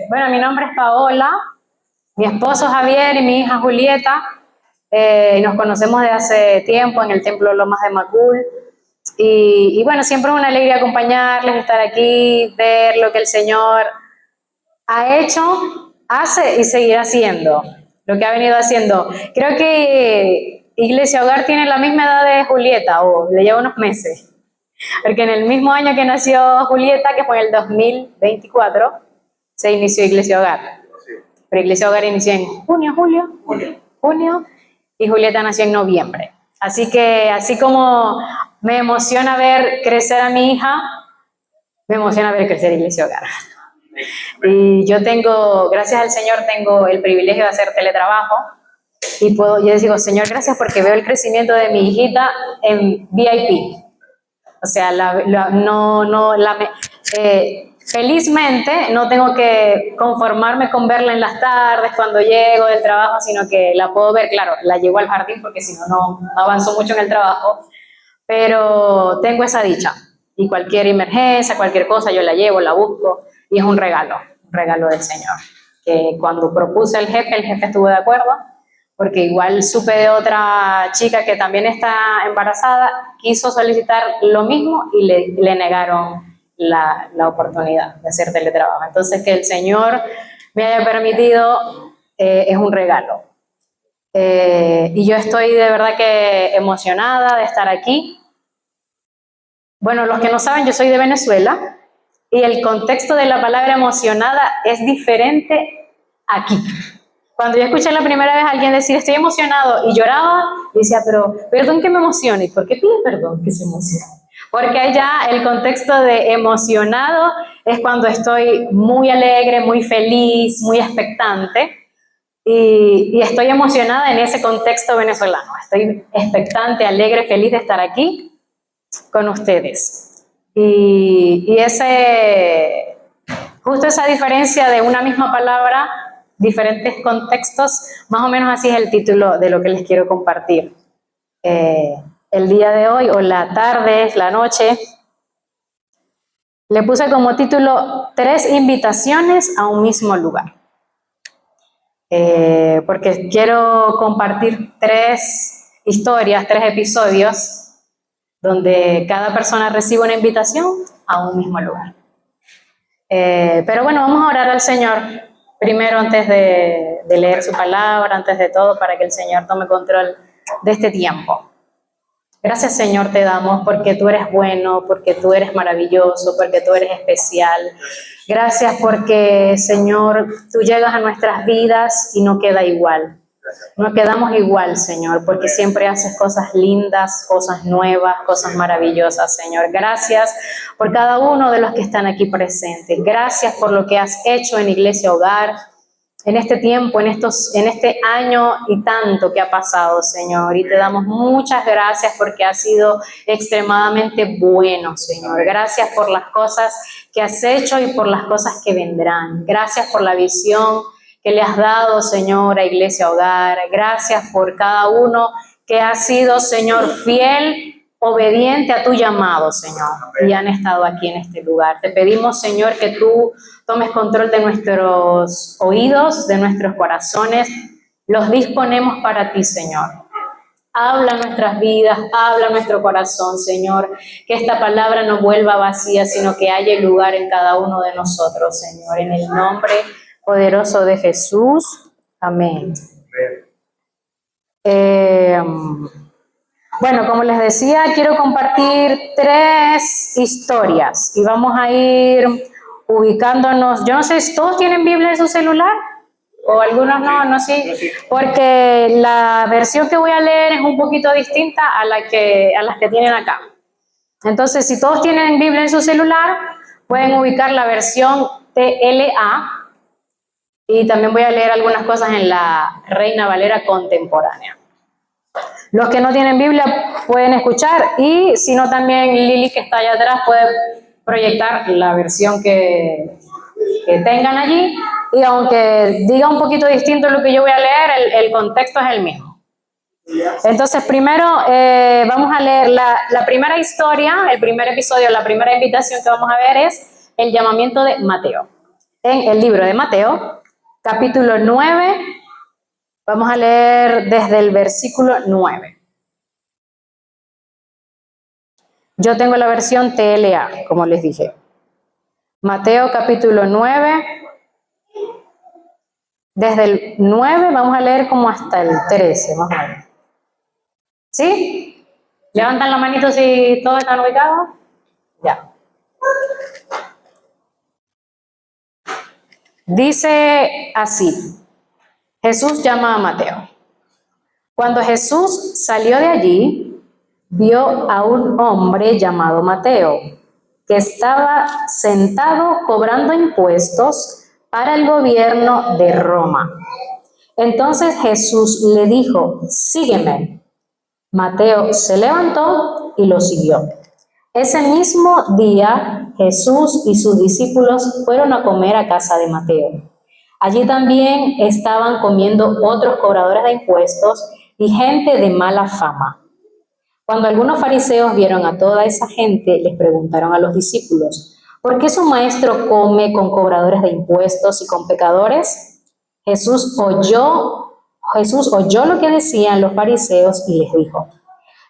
Bueno, mi nombre es Paola, mi esposo Javier y mi hija Julieta. Nos conocemos de hace tiempo en el Templo Lomas de Macul. Y bueno, siempre es una alegría acompañarles, estar aquí, ver lo que el Señor ha hecho, hace y seguirá haciendo, lo que ha venido haciendo. Creo que Iglesia Hogar tiene la misma edad de Julieta, o le lleva unos meses, porque en el mismo año que nació Julieta, que fue en el 2024, se inició Iglesia Hogar. Pero Iglesia Hogar inició en junio, y Julieta nació en noviembre. Así que, así como me emociona ver crecer a mi hija, me emociona ver crecer Iglesia Hogar. Y yo tengo, gracias al Señor, tengo el privilegio de hacer teletrabajo. Y yo les digo, Señor, gracias porque veo el crecimiento de mi hijita en VIP. O sea, felizmente no tengo que conformarme con verla en las tardes cuando llego del trabajo, sino que la puedo ver, claro, la llevo al jardín porque si no, no avanzo mucho en el trabajo, pero tengo esa dicha. Y cualquier emergencia, cualquier cosa, yo la llevo, la busco, y es un regalo del Señor. Que cuando propuse el jefe estuvo de acuerdo, porque igual supe de otra chica que también está embarazada, quiso solicitar lo mismo y le negaron la oportunidad de hacer teletrabajo. Entonces, que el Señor me haya permitido es un regalo. Y yo estoy de verdad que emocionada de estar aquí. Bueno, los que no saben, yo soy de Venezuela y el contexto de la palabra emocionada es diferente aquí. Cuando yo escuché la primera vez a alguien decir estoy emocionado y lloraba, y decía, pero perdón que me emocione. ¿Por qué pide perdón que se emocione? Porque allá el contexto de emocionado es cuando estoy muy alegre, muy feliz, muy expectante. Y estoy emocionada en ese contexto venezolano. Estoy expectante, alegre, feliz de estar aquí con ustedes. Y justo esa diferencia de una misma palabra, diferentes contextos, más o menos así es el título de lo que les quiero compartir. El día de hoy, o la tarde, la noche, le puse como título 3 invitaciones a un mismo lugar. Porque quiero compartir 3 historias, 3 episodios, donde cada persona recibe una invitación a un mismo lugar. Pero bueno, vamos a orar al Señor primero antes de leer su palabra, antes de todo, para que el Señor tome control de este tiempo. Gracias, Señor, te damos porque tú eres bueno, porque tú eres maravilloso, porque tú eres especial. Gracias porque, Señor, tú llegas a nuestras vidas y no queda igual. No quedamos igual, Señor, porque siempre haces cosas lindas, cosas nuevas, cosas maravillosas, Señor. Gracias por cada uno de los que están aquí presentes. Gracias por lo que has hecho en Iglesia Hogar, en este tiempo, en este año y tanto que ha pasado, Señor. Y te damos muchas gracias porque has sido extremadamente bueno, Señor. Gracias por las cosas que has hecho y por las cosas que vendrán. Gracias por la visión que le has dado, Señor, a Iglesia Hogar. Gracias por cada uno que ha sido, Señor, fiel, obediente a tu llamado, Señor, y han estado aquí en este lugar. Te pedimos, Señor, que tú tomes control de nuestros oídos, de nuestros corazones. Los disponemos para ti, Señor. Habla nuestras vidas, habla nuestro corazón, Señor. Que esta palabra no vuelva vacía, sino que haya lugar en cada uno de nosotros, Señor. En el nombre poderoso de Jesús. Amén. Bueno, como les decía, quiero compartir 3 historias y vamos a ir ubicándonos. Yo no sé si todos tienen Biblia en su celular o algunos no, sí, porque la versión que voy a leer es un poquito distinta a las que tienen acá. Entonces, si todos tienen Biblia en su celular, pueden ubicar la versión TLA. Y también voy a leer algunas cosas en la Reina Valera contemporánea. Los que no tienen Biblia pueden escuchar y si no también Lili, que está allá atrás, puede proyectar la versión que tengan allí. Y aunque diga un poquito distinto lo que yo voy a leer, el contexto es el mismo. Entonces primero vamos a leer la primera historia, el primer episodio, la primera invitación que vamos a ver es el llamamiento de Mateo. en el libro de Mateo, capítulo 9. Vamos a leer desde el versículo 9. Yo tengo la versión TLA, como les dije. Mateo capítulo 9. Desde el 9 vamos a leer como hasta el 13, más o menos. ¿Sí? Levantan la manito si todos están ubicados. Ya. Dice así. Jesús llama a Mateo. Cuando Jesús salió de allí, vio a un hombre llamado Mateo, que estaba sentado cobrando impuestos para el gobierno de Roma. Entonces Jesús le dijo, sígueme. Mateo se levantó y lo siguió. Ese mismo día, Jesús y sus discípulos fueron a comer a casa de Mateo. Allí también estaban comiendo otros cobradores de impuestos y gente de mala fama. Cuando algunos fariseos vieron a toda esa gente, les preguntaron a los discípulos, ¿por qué su maestro come con cobradores de impuestos y con pecadores? Jesús oyó lo que decían los fariseos y les dijo,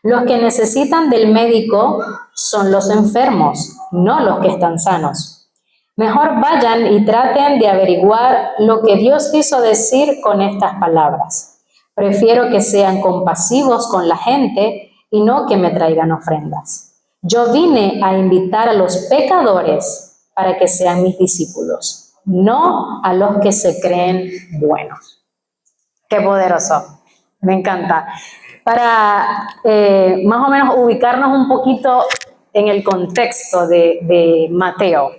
los que necesitan del médico son los enfermos, no los que están sanos. Mejor vayan y traten de averiguar lo que Dios quiso decir con estas palabras. Prefiero que sean compasivos con la gente y no que me traigan ofrendas. Yo vine a invitar a los pecadores para que sean mis discípulos, no a los que se creen buenos. Qué poderoso, me encanta. Para más o menos ubicarnos un poquito en el contexto de Mateo.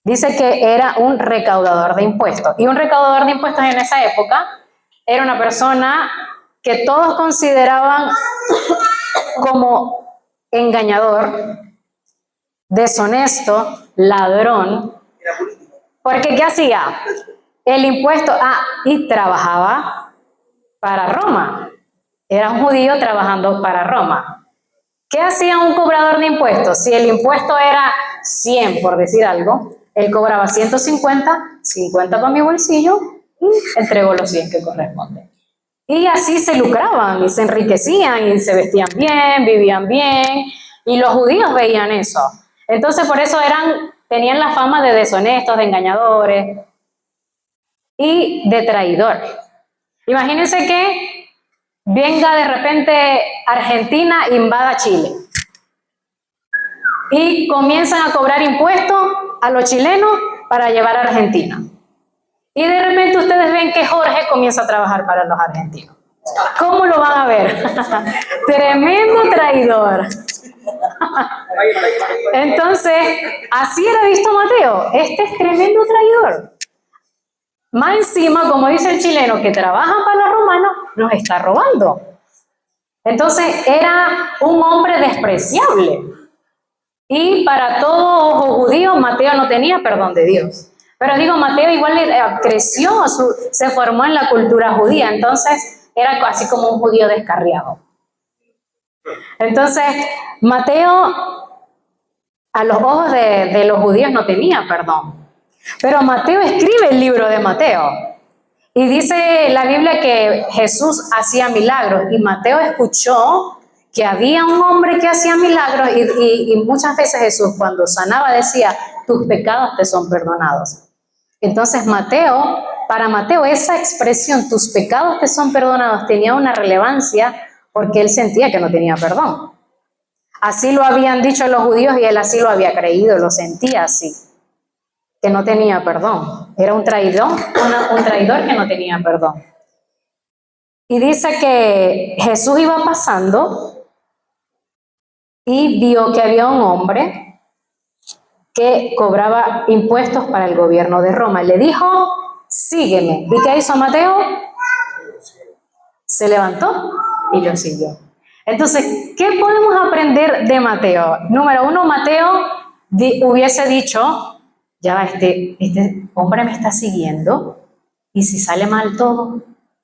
Dice que era un recaudador de impuestos. Y un recaudador de impuestos en esa época era una persona que todos consideraban como engañador, deshonesto, ladrón. Porque ¿qué hacía? El impuesto, y trabajaba para Roma. Era un judío trabajando para Roma. ¿Qué hacía un cobrador de impuestos? Si el impuesto era 100, por decir algo, él cobraba 150, 50 para mi bolsillo y entregó los 100 que corresponden. Y así se lucraban y se enriquecían y se vestían bien, vivían bien, y los judíos veían eso. Entonces por eso tenían la fama de deshonestos, de engañadores y de traidores. Imagínense que venga de repente Argentina invada Chile y comienzan a cobrar impuestos a los chilenos para llevar a Argentina. Y de repente ustedes ven que Jorge comienza a trabajar para los argentinos. ¿Cómo lo van a ver? Tremendo traidor. Entonces, así era visto Mateo. Este es tremendo traidor. Más encima, como dice el chileno, que trabaja para los romanos, nos está robando. Entonces, era un hombre despreciable. Y para todo ojo judío, Mateo no tenía perdón de Dios. Pero digo, Mateo igual creció, se formó en la cultura judía, entonces era así como un judío descarriado. Entonces, Mateo, a los ojos de los judíos no tenía perdón. Pero Mateo escribe el libro de Mateo. Y dice la Biblia que Jesús hacía milagros y Mateo escuchó que había un hombre que hacía milagros y muchas veces Jesús cuando sanaba decía, tus pecados te son perdonados. Entonces para Mateo esa expresión, tus pecados te son perdonados, tenía una relevancia porque él sentía que no tenía perdón. Así lo habían dicho los judíos y él así lo había creído, lo sentía así, que no tenía perdón. Era un traidor que no tenía perdón. Y dice que Jesús iba pasando y vio que había un hombre que cobraba impuestos para el gobierno de Roma. Le dijo, sígueme. ¿Y qué hizo Mateo? Se levantó y lo siguió. Entonces, ¿qué podemos aprender de Mateo? Número uno, Mateo hubiese dicho, ya va, este hombre me está siguiendo y si sale mal todo,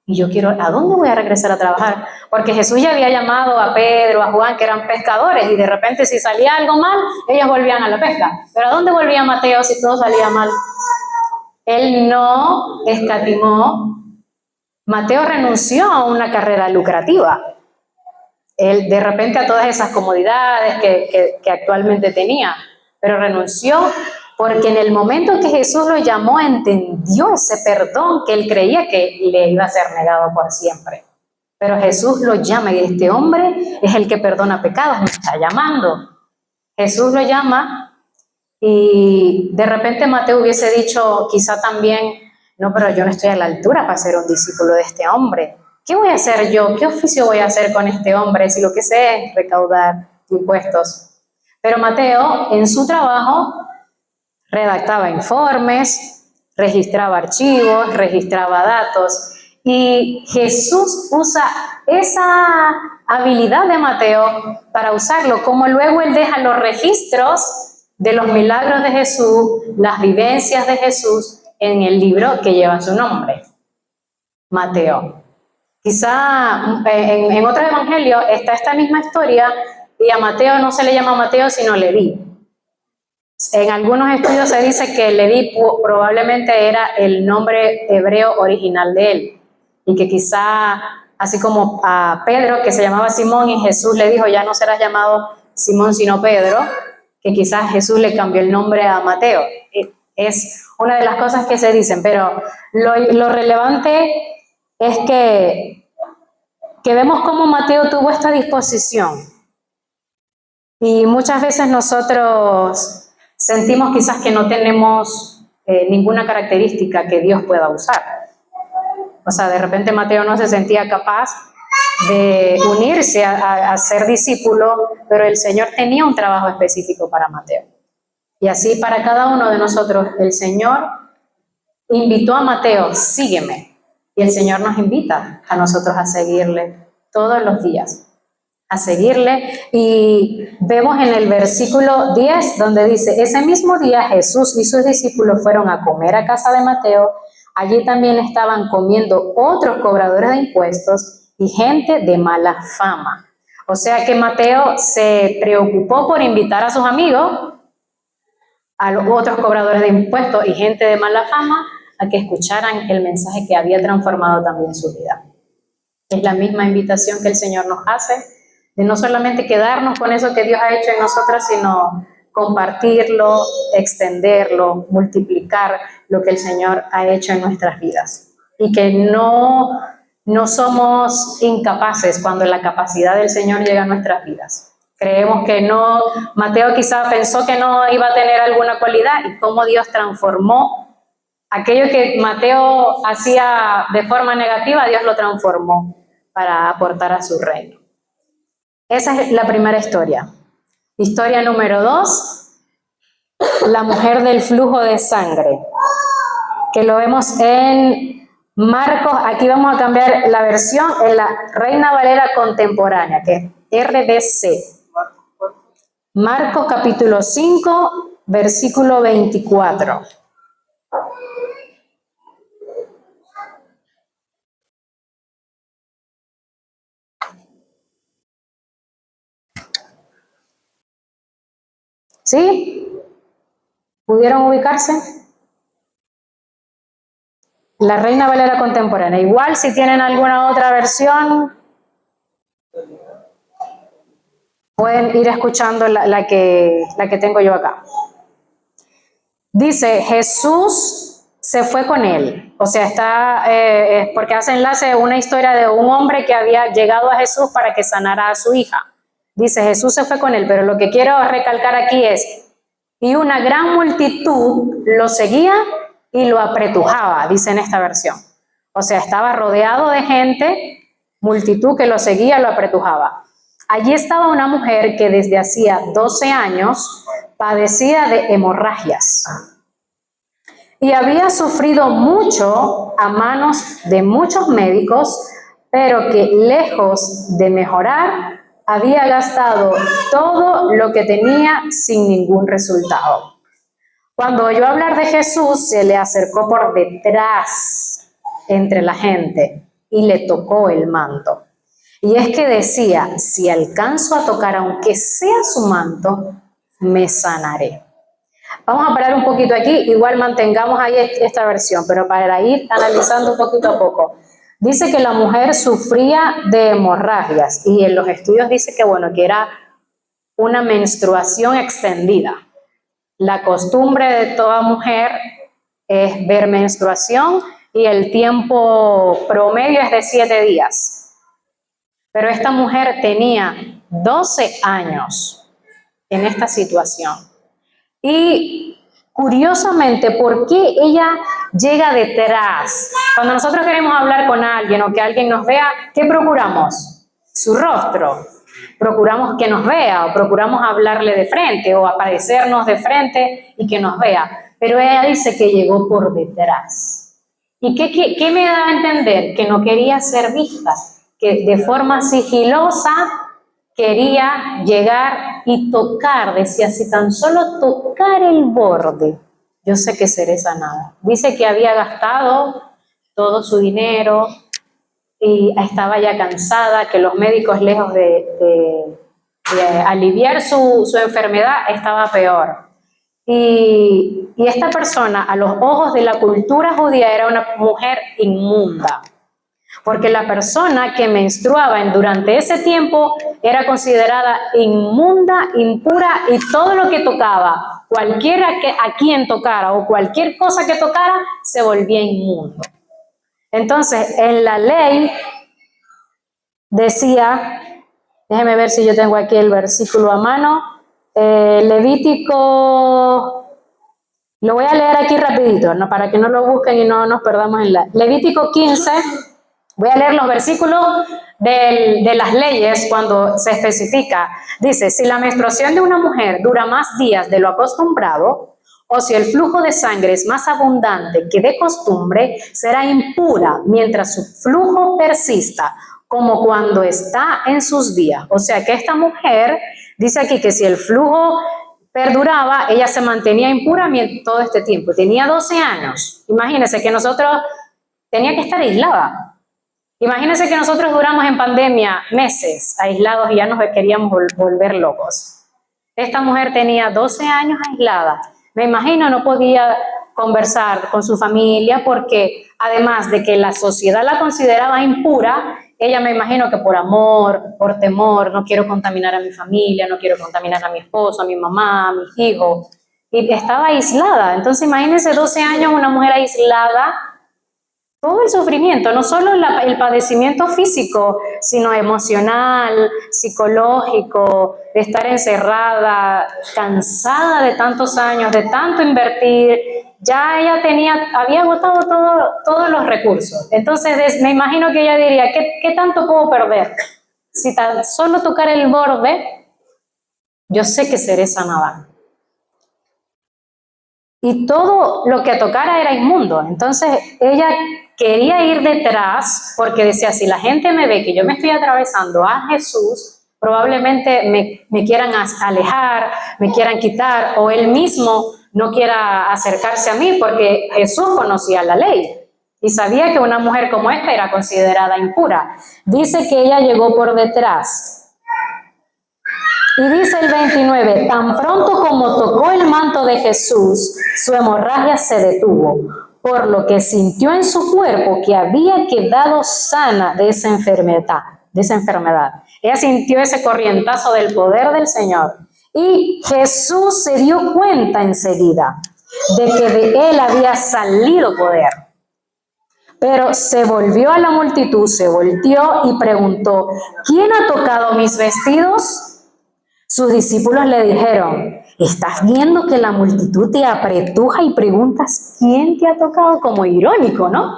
y yo ¿a dónde voy a regresar a trabajar? Porque Jesús ya había llamado a Pedro, a Juan, que eran pescadores, y de repente si salía algo mal, ellos volvían a la pesca. Pero ¿a dónde volvía Mateo si todo salía mal? Él no escatimó. Mateo renunció a una carrera lucrativa. Él de repente a todas esas comodidades que actualmente tenía, pero renunció porque en el momento que Jesús lo llamó entendió ese perdón que él creía que le iba a ser negado por siempre. Pero Jesús lo llama y este hombre es el que perdona pecados, me está llamando. Jesús lo llama y de repente Mateo hubiese dicho quizá también, no, pero yo no estoy a la altura para ser un discípulo de este hombre. ¿Qué voy a hacer yo? ¿Qué oficio voy a hacer con este hombre si lo que sé es recaudar impuestos? Pero Mateo en su trabajo redactaba informes, registraba archivos, registraba datos y Jesús usa esa habilidad de Mateo para usarlo, como luego él deja los registros de los milagros de Jesús, las vivencias de Jesús en el libro que lleva su nombre, Mateo. Quizá en otros evangelios está esta misma historia y a Mateo no se le llama Mateo sino Leví. En algunos estudios se dice que Leví probablemente era el nombre hebreo original de él y que quizá, así como a Pedro, que se llamaba Simón y Jesús le dijo, ya no serás llamado Simón sino Pedro, que quizás Jesús le cambió el nombre a Mateo. Es una de las cosas que se dicen, pero lo relevante es que vemos cómo Mateo tuvo esta disposición y muchas veces nosotros sentimos quizás que no tenemos ninguna característica que Dios pueda usar. O sea, de repente Mateo no se sentía capaz de unirse a ser discípulo, pero el Señor tenía un trabajo específico para Mateo. Y así para cada uno de nosotros, el Señor invitó a Mateo, sígueme. Y el Señor nos invita a nosotros a seguirle todos los días. A seguirle, y vemos en el versículo 10 donde dice, ese mismo día Jesús y sus discípulos fueron a comer a casa de Mateo, allí también estaban comiendo otros cobradores de impuestos y gente de mala fama. O sea que Mateo se preocupó por invitar a sus amigos, a los otros cobradores de impuestos y gente de mala fama, a que escucharan el mensaje que había transformado también su vida. Es la misma invitación que el Señor nos hace, de no solamente quedarnos con eso que Dios ha hecho en nosotros, sino compartirlo, extenderlo, multiplicar lo que el Señor ha hecho en nuestras vidas. Y que no somos incapaces cuando la capacidad del Señor llega a nuestras vidas. Creemos que no, Mateo quizá pensó que no iba a tener alguna cualidad y cómo Dios transformó aquello que Mateo hacía de forma negativa, Dios lo transformó para aportar a su reino. Esa es la primera historia. Historia número 2, la mujer del flujo de sangre, que lo vemos en Marcos. Aquí vamos a cambiar la versión en la Reina Valera contemporánea, que es RDC. Marcos capítulo 5, versículo 24. ¿Sí? ¿Pudieron ubicarse? La Reina Valera contemporánea. Igual si tienen alguna otra versión, pueden ir escuchando la que tengo yo acá. Dice, Jesús se fue con él. O sea, está porque hace enlace una historia de un hombre que había llegado a Jesús para que sanara a su hija. Dice, Jesús se fue con él, pero lo que quiero recalcar aquí es, y una gran multitud lo seguía y lo apretujaba, dice en esta versión. O sea, estaba rodeado de gente, multitud que lo seguía, lo apretujaba. Allí estaba una mujer que desde hacía 12 años padecía de hemorragias y había sufrido mucho a manos de muchos médicos, pero que lejos de mejorar, había gastado todo lo que tenía sin ningún resultado. Cuando oyó hablar de Jesús, se le acercó por detrás entre la gente y le tocó el manto. Y es que decía, si alcanzo a tocar aunque sea su manto, me sanaré. Vamos a parar un poquito aquí, igual mantengamos ahí esta versión, pero para ir analizando un poquito a poco. Dice que la mujer sufría de hemorragias y en los estudios dice que, bueno, que era una menstruación extendida. La costumbre de toda mujer es ver menstruación y el tiempo promedio es de 7 días. Pero esta mujer tenía 12 años en esta situación. Y curiosamente, ¿por qué ella llega detrás? Cuando nosotros queremos hablar con alguien o que alguien nos vea, ¿qué procuramos? Su rostro. Procuramos que nos vea o procuramos hablarle de frente o aparecernos de frente y que nos vea. Pero ella dice que llegó por detrás. ¿Y qué me da a entender? Que no quería ser vista, que de forma sigilosa quería llegar y tocar, decía, si tan solo tocar el borde, yo sé que seré sanada. Dice que había gastado todo su dinero y estaba ya cansada, que los médicos, lejos de aliviar su enfermedad, estaba peor. Y esta persona, a los ojos de la cultura judía, era una mujer inmunda. Porque la persona que menstruaba durante ese tiempo era considerada inmunda, impura, y todo lo que tocaba, cualquiera a quien tocara o cualquier cosa que tocara, se volvía inmundo. Entonces, en la ley decía, déjeme ver si yo tengo aquí el versículo a mano, Levítico, lo voy a leer aquí rapidito, ¿no? Para que no lo busquen y no nos perdamos en Levítico 15. Voy a leer los versículos de las leyes cuando se especifica. Dice, si la menstruación de una mujer dura más días de lo acostumbrado, o si el flujo de sangre es más abundante que de costumbre, será impura mientras su flujo persista, como cuando está en sus días. O sea que esta mujer dice aquí que si el flujo perduraba, ella se mantenía impura todo este tiempo. Tenía 12 años. Imagínense que nosotros tenía que estar aislada. Imagínense que nosotros duramos en pandemia meses aislados y ya nos queríamos volver locos. Esta mujer tenía 12 años aislada. Me imagino no podía conversar con su familia porque además de que la sociedad la consideraba impura, ella me imagino que por amor, por temor, no quiero contaminar a mi familia, no quiero contaminar a mi esposo, a mi mamá, a mis hijos. Y estaba aislada. Entonces imagínense 12 años una mujer aislada. Todo el sufrimiento, no solo el padecimiento físico, sino emocional, psicológico, de estar encerrada, cansada de tantos años, de tanto invertir, ya ella había agotado todos los recursos. Entonces me imagino que ella diría, ¿qué tanto puedo perder? Si tan solo tocar el borde, yo sé que seré sanada. Y todo lo que tocara era inmundo. Entonces ella quería ir detrás porque decía, si la gente me ve que yo me estoy atravesando a Jesús, probablemente me quieran alejar, me quieran quitar, o él mismo no quiera acercarse a mí porque Jesús conocía la ley y sabía que una mujer como esta era considerada impura. Dice que ella llegó por detrás. Y dice el 29, tan pronto como tocó el manto de Jesús, su hemorragia se detuvo, por lo que sintió en su cuerpo que había quedado sana de esa enfermedad. Ella sintió ese corrientazo del poder del Señor. Y Jesús se dio cuenta enseguida de que de él había salido poder. Pero se volvió a la multitud, se volteó y preguntó, ¿quién ha tocado mis vestidos? Sus discípulos le dijeron, ¿estás viendo que la multitud te apretuja y preguntas quién te ha tocado? Como irónico, ¿no?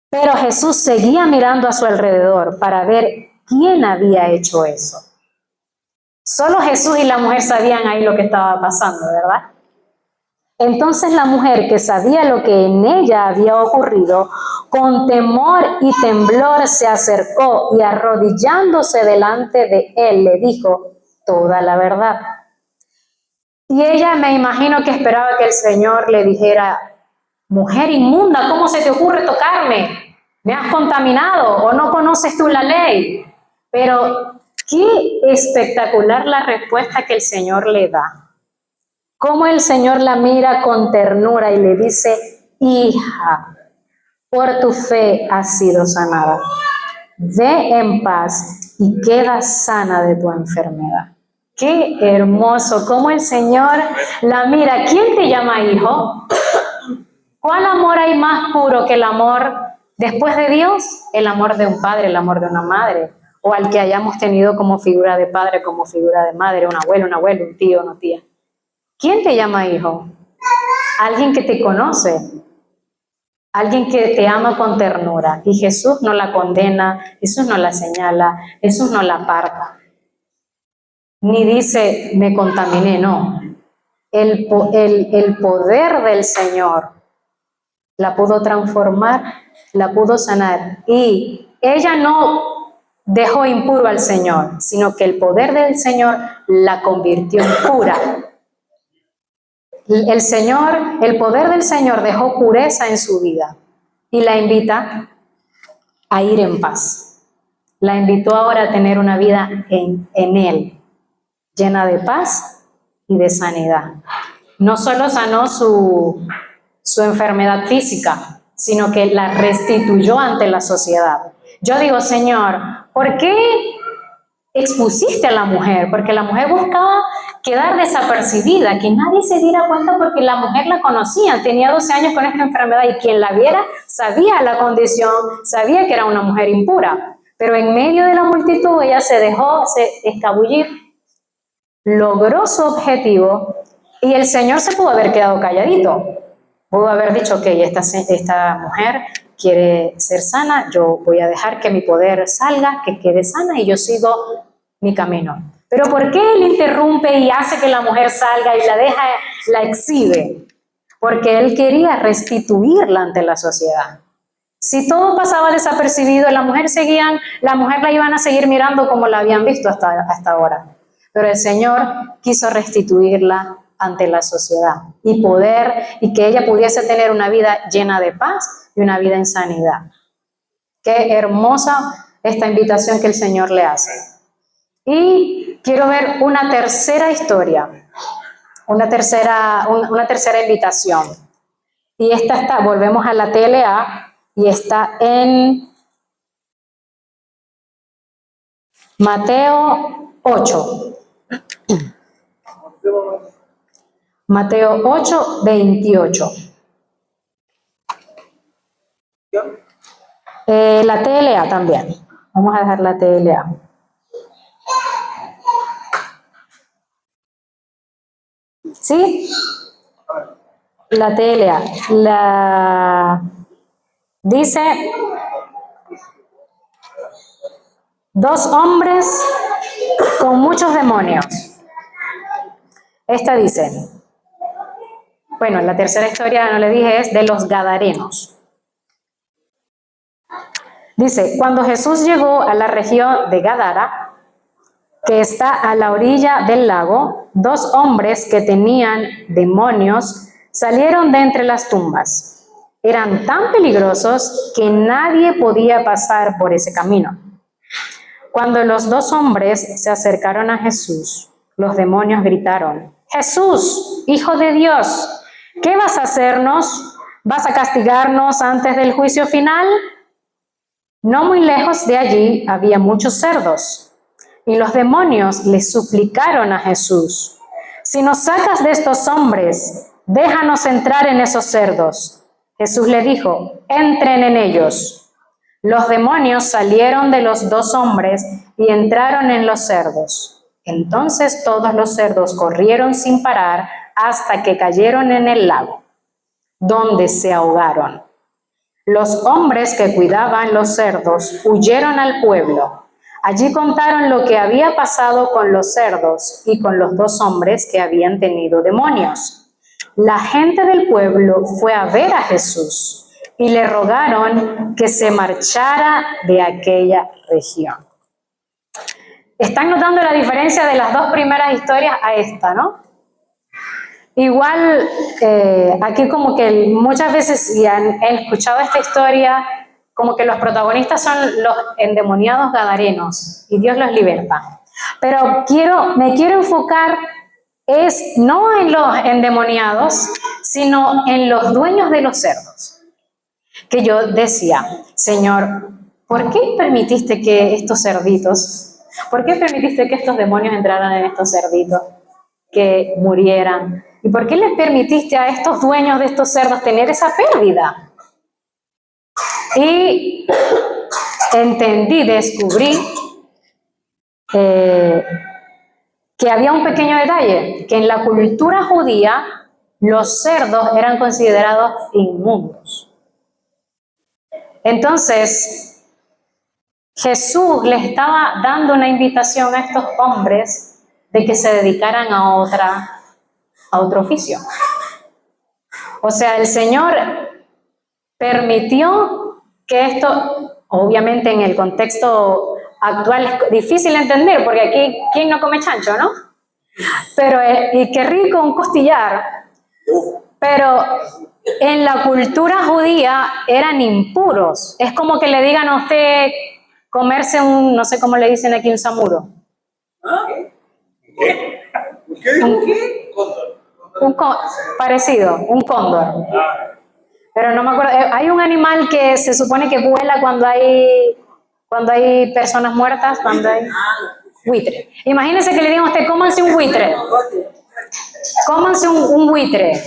Pero Jesús seguía mirando a su alrededor para ver quién había hecho eso. Solo Jesús y la mujer sabían ahí lo que estaba pasando, ¿verdad? Entonces la mujer, que sabía lo que en ella había ocurrido, con temor y temblor se acercó y arrodillándose delante de él le dijo toda la verdad. Y ella, me imagino que esperaba que el Señor le dijera, mujer inmunda, ¿cómo se te ocurre tocarme? ¿Me has contaminado o no conoces tú la ley? Pero qué espectacular la respuesta que el Señor le da. cómo el Señor la mira con ternura y le dice, hija, por tu fe has sido sanada. Ve en paz y queda sana de tu enfermedad. Qué hermoso, cómo el Señor la mira. ¿Quién te llama hijo? ¿Cuál amor hay más puro que el amor después de Dios? El amor de un padre, el amor de una madre, o al que hayamos tenido como figura de padre, como figura de madre, un abuelo, un tío, una tía. ¿Quién te llama hijo? Alguien que te conoce, alguien que te ama con ternura. Y Jesús no la condena, Jesús no la señala, Jesús no la aparta. Ni dice, me contaminé, no. El poder del Señor la pudo transformar, la pudo sanar. Y ella no dejó impuro al Señor, sino que el poder del Señor la convirtió en pura. El poder del Señor dejó pureza en su vida y la invita a ir en paz. La invitó ahora a tener una vida en Él, llena de paz y de sanidad. No solo sanó su enfermedad física, sino que la restituyó ante la sociedad. Yo digo, Señor, ¿por qué expusiste a la mujer? Porque la mujer buscaba quedar desapercibida, que nadie se diera cuenta, porque la mujer la conocía, tenía 12 años con esta enfermedad y quien la viera sabía la condición, sabía que era una mujer impura, pero en medio de la multitud ella se dejó escabullir, logró su objetivo y el Señor se pudo haber quedado calladito, pudo haber dicho, ok, esta mujer quiere ser sana, yo voy a dejar que mi poder salga, que quede sana y yo sigo mi camino. Pero ¿por qué Él interrumpe y hace que la mujer salga y la deja, la exhibe? Porque Él quería restituirla ante la sociedad. Si todo pasaba desapercibido, la mujer la iban a seguir mirando como la habían visto hasta ahora. Pero el Señor quiso restituirla ante la sociedad y que ella pudiese tener una vida llena de paz y una vida en sanidad. Qué hermosa esta invitación que el Señor le hace. Y quiero ver una tercera historia, una tercera invitación. Y esta volvemos a la TLA y está en Mateo 8. Mateo 8, 28. La TLA también. Vamos a dejar la TLA. ¿Sí? La TLA. Dice, 2 hombres con muchos demonios. Esta dice, bueno, la tercera historia, no le dije, es de los Gadarenos. Dice, cuando Jesús llegó a la región de Gadara, que está a la orilla del lago, 2 hombres que tenían demonios salieron de entre las tumbas. Eran tan peligrosos que nadie podía pasar por ese camino. Cuando los 2 hombres se acercaron a Jesús, los demonios gritaron, Jesús, Hijo de Dios, ¿qué vas a hacernos? ¿Vas a castigarnos antes del juicio final? No muy lejos de allí había muchos cerdos, y los demonios le suplicaron a Jesús, si nos sacas de estos hombres, déjanos entrar en esos cerdos. Jesús le dijo, entren en ellos. Los demonios salieron de los 2 hombres y entraron en los cerdos. Entonces todos los cerdos corrieron sin parar hasta que cayeron en el lago, donde se ahogaron. Los hombres que cuidaban los cerdos huyeron al pueblo. Allí contaron lo que había pasado con los cerdos y con los 2 hombres que habían tenido demonios. La gente del pueblo fue a ver a Jesús y le rogaron que se marchara de aquella región. ¿Están notando la diferencia de las 2 primeras historias a esta, no? Igual, aquí como que muchas veces, si han escuchado esta historia, como que los protagonistas son los endemoniados gadarenos y Dios los liberta. Pero me quiero enfocar es no en los endemoniados, sino en los dueños de los cerdos. Que yo decía, Señor, ¿por qué permitiste que estos cerditos, por qué permitiste que estos demonios entraran en estos cerditos, que murieran? ¿Y por qué les permitiste a estos dueños de estos cerdos tener esa pérdida? Y entendí, descubrí que había un pequeño detalle, que en la cultura judía los cerdos eran considerados inmundos. Entonces, Jesús les estaba dando una invitación a estos hombres de que se dedicaran a otro oficio. O sea, el Señor permitió que esto, obviamente en el contexto actual es difícil de entender, porque aquí, ¿quién no come chancho, no? Pero, y qué rico un costillar, pero en la cultura judía eran impuros. Es como que le digan a usted comerse un, no sé cómo le dicen aquí, un samuro. Parecido, un cóndor. Pero no me acuerdo, hay un animal que se supone que vuela cuando hay personas muertas, cuando hay buitre. Imagínense que le digan a usted, cómanse un buitre. Cómanse un buitre.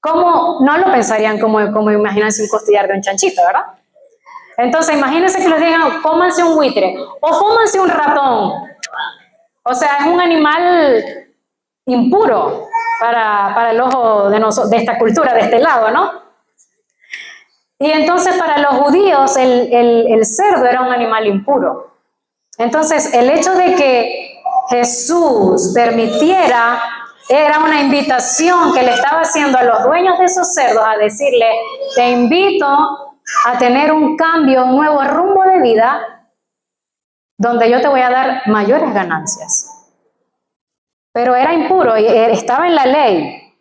¿Cómo? No lo pensarían como imaginarse un costillar de un chanchito, ¿verdad? Entonces, imagínense que les digan, cómanse un buitre o cómanse un ratón. O sea, es un animal impuro para el ojo de esta cultura, de este lado, ¿no? Y entonces para los judíos el cerdo era un animal impuro. Entonces el hecho de que Jesús permitiera, era una invitación que le estaba haciendo a los dueños de esos cerdos a decirle, te invito a tener un cambio, un nuevo rumbo de vida, donde yo te voy a dar mayores ganancias. Pero era impuro y estaba en la ley.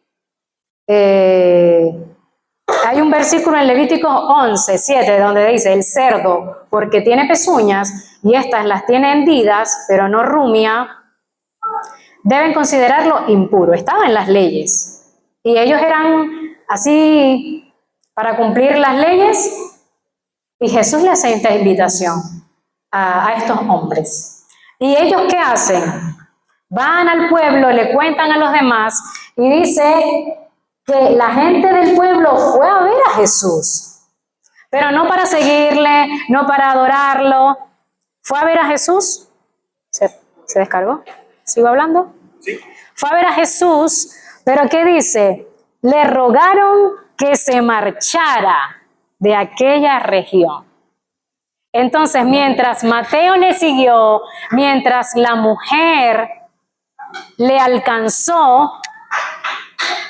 Hay un versículo en Levítico 11:7 donde dice, el cerdo, porque tiene pezuñas y estas las tiene hendidas, pero no rumia, deben considerarlo impuro. Estaba en las leyes. Y ellos eran así para cumplir las leyes. Y Jesús le hace esta invitación a estos hombres. ¿Y ellos qué hacen? Van al pueblo, le cuentan a los demás y dice que la gente del pueblo fue a ver a Jesús, pero no para seguirle, no para adorarlo, fue a ver a Jesús. ¿Se descargó? ¿Sigo hablando? Sí. Fue a ver a Jesús, pero ¿qué dice? Le rogaron que se marchara de aquella región. Entonces, mientras Mateo le siguió, mientras la mujer le alcanzó,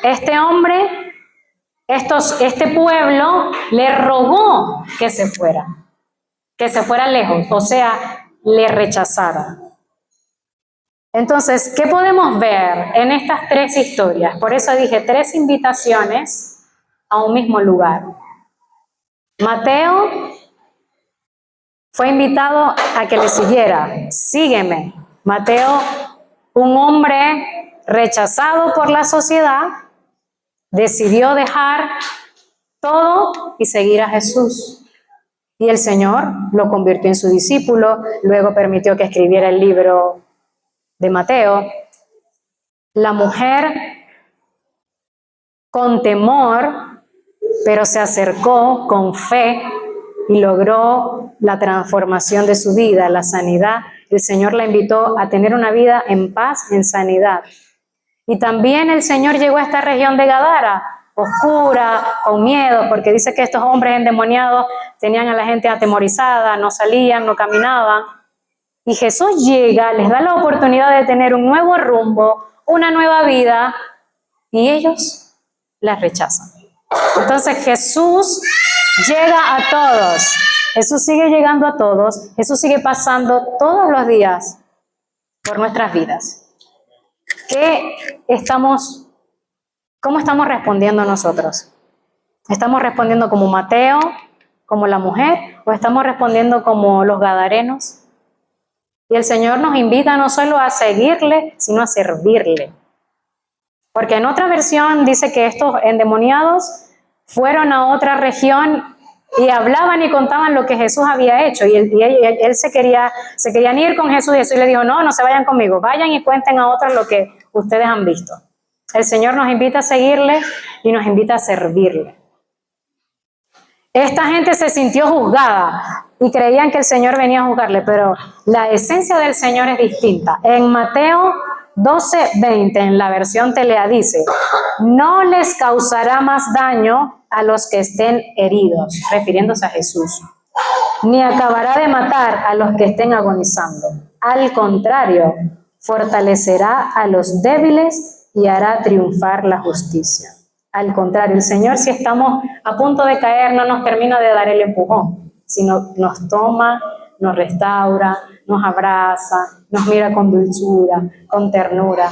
este hombre, este pueblo le rogó que se fuera lejos, o sea, le rechazaron. Entonces, ¿qué podemos ver en estas tres historias? Por eso dije 3 invitaciones a un mismo lugar. Mateo fue invitado a que le siguiera, sígueme. Mateo, un hombre rechazado por la sociedad, decidió dejar todo y seguir a Jesús. Y el Señor lo convirtió en su discípulo, luego permitió que escribiera el libro de Mateo. La mujer, con temor, pero se acercó con fe y logró la transformación de su vida, la sanidad. El Señor la invitó a tener una vida en paz, en sanidad. Y también el Señor llegó a esta región de Gadara, oscura, con miedo, porque dice que estos hombres endemoniados tenían a la gente atemorizada, no salían, no caminaban. Y Jesús llega, les da la oportunidad de tener un nuevo rumbo, una nueva vida, y ellos la rechazan. Entonces Jesús llega a todos, Jesús sigue llegando a todos, Jesús sigue pasando todos los días por nuestras vidas. ¿Cómo estamos respondiendo nosotros? ¿Estamos respondiendo como Mateo, como la mujer, o estamos respondiendo como los gadarenos? Y el Señor nos invita no solo a seguirle, sino a servirle. Porque en otra versión dice que estos endemoniados fueron a otra región y hablaban y contaban lo que Jesús había hecho. Y él se querían ir con Jesús, y Jesús le dijo, no, no se vayan conmigo, vayan y cuenten a otros lo que ustedes han visto. El Señor nos invita a seguirle y nos invita a servirle. Esta gente se sintió juzgada y creían que el Señor venía a juzgarle, pero la esencia del Señor es distinta. En Mateo 12:20, en la versión Telea, dice, no les causará más daño a los que estén heridos, refiriéndose a Jesús, ni acabará de matar a los que estén agonizando. Al contrario, fortalecerá a los débiles y hará triunfar la justicia. Al contrario, el Señor, si estamos a punto de caer, no nos termina de dar el empujón, sino nos toma, nos restaura, nos abraza, nos mira con dulzura, con ternura.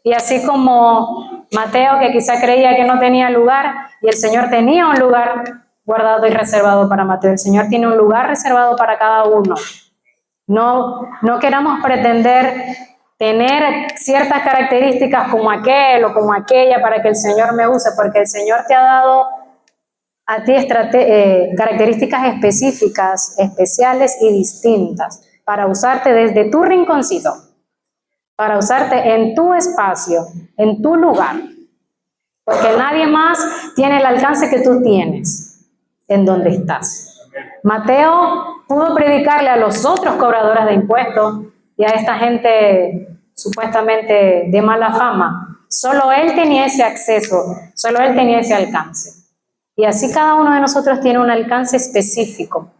Y así como Mateo, que quizá creía que no tenía lugar, y el Señor tenía un lugar guardado y reservado para Mateo, el Señor tiene un lugar reservado para cada uno. No queramos pretender tener ciertas características como aquel o como aquella para que el Señor me use, porque el Señor te ha dado a ti características específicas, especiales y distintas para usarte desde tu rinconcito, para usarte en tu espacio, en tu lugar, porque nadie más tiene el alcance que tú tienes en donde estás. Mateo pudo predicarle a los otros cobradores de impuestos y a esta gente supuestamente de mala fama. Solo él tenía ese acceso, solo él tenía ese alcance. Y así cada uno de nosotros tiene un alcance específico,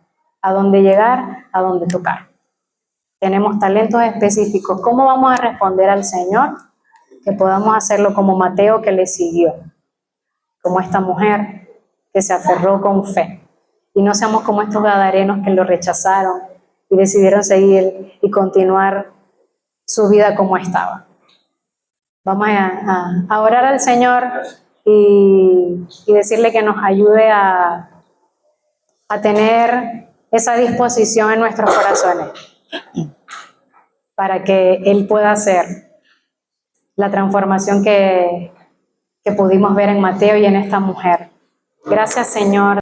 a dónde llegar, a dónde tocar. Tenemos talentos específicos. ¿Cómo vamos a responder al Señor? Que podamos hacerlo como Mateo, que le siguió, como esta mujer que se aferró con fe. Y no seamos como estos gadarenos que lo rechazaron y decidieron seguir y continuar su vida como estaba. Vamos a orar al Señor y decirle que nos ayude a tener esa disposición en nuestros corazones para que Él pueda hacer la transformación que pudimos ver en Mateo y en esta mujer. Gracias, Señor.